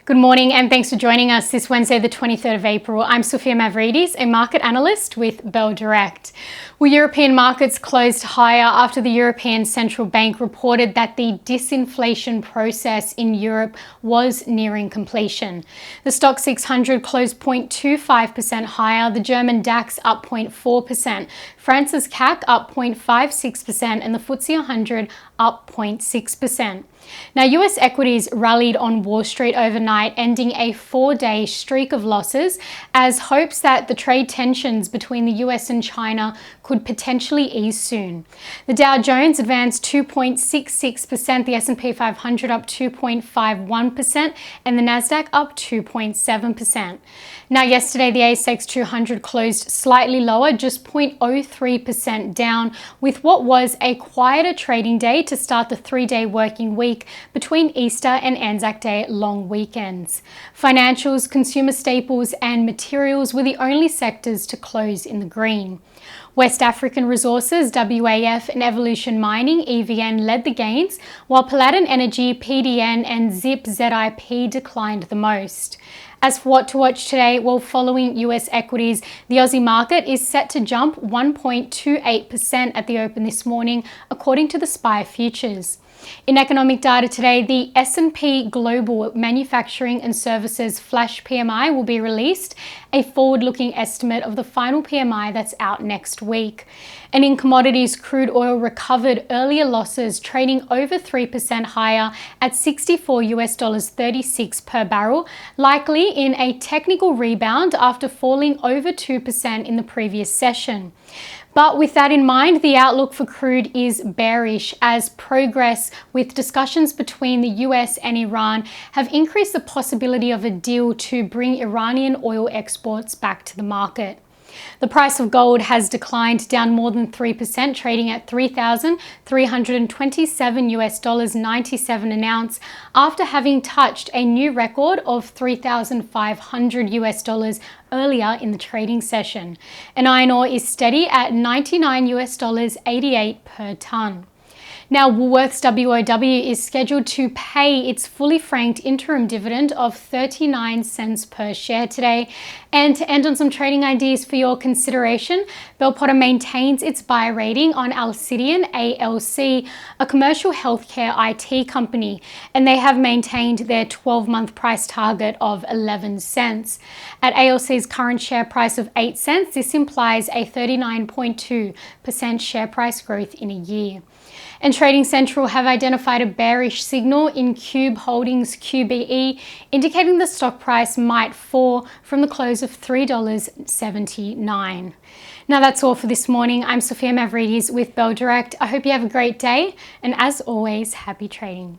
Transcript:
Good morning and thanks for joining us this Wednesday, the 23rd of April. I'm Sophia Mavridis, a market analyst with Bell Direct. Well, European markets closed higher after the European Central Bank reported that the disinflation process in Europe was nearing completion. The STOXX 600 closed 0.25% higher, the German DAX up 0.4%, France's CAC up 0.56%, and the FTSE 100 up 0.6%. Now, US equities rallied on Wall Street overnight, ending a four-day streak of losses as hopes that the trade tensions between the US and China could potentially ease soon. The Dow Jones advanced 2.66%, the S&P 500 up 2.51%, and the Nasdaq up 2.7%. Now, yesterday, the ASX 200 closed slightly lower, just 0.03% down, with what was a quieter trading day to start the three-day working week between Easter and Anzac Day long weekends. Financials, consumer staples, and materials were the only sectors to close in the green. West African Resources, WAF, and Evolution Mining, EVN, led the gains, while Paladin Energy, PDN, and ZIP declined the most. As for what to watch today, well, following US equities, the Aussie market is set to jump 1.28% at the open this morning, according to the SPI futures. In economic data today, the S&P Global Manufacturing and Services Flash PMI will be released, a forward-looking estimate of the final PMI that's out next week. And in commodities, crude oil recovered earlier losses, trading over 3% higher at $64.36 per barrel, likely in a technical rebound after falling over 2% in the previous session. But with that in mind, the outlook for crude is bearish as progress with discussions between the US and Iran have increased the possibility of a deal to bring Iranian oil exports back to the market. The price of gold has declined, down more than 3%, trading at $3,327.97 an ounce after having touched a new record of $3,500 earlier in the trading session. And iron ore is steady at $99.88 per tonne. Now, Woolworths WOW is scheduled to pay its fully franked interim dividend of 39 cents per share today. And to end on some trading ideas for your consideration, Bell Potter maintains its buy rating on Alcidion ALC, a commercial healthcare IT company, and they have maintained their 12-month price target of 11 cents. At ALC's current share price of 8 cents, this implies a 39.2% share price growth in a year. And Trading Central have identified a bearish signal in Cube Holdings QBE, indicating the stock price might fall from the close of $3.79. Now that's all for this morning. I'm Sophia Mavridis with Bell Direct. I hope you have a great day, and as always, happy trading.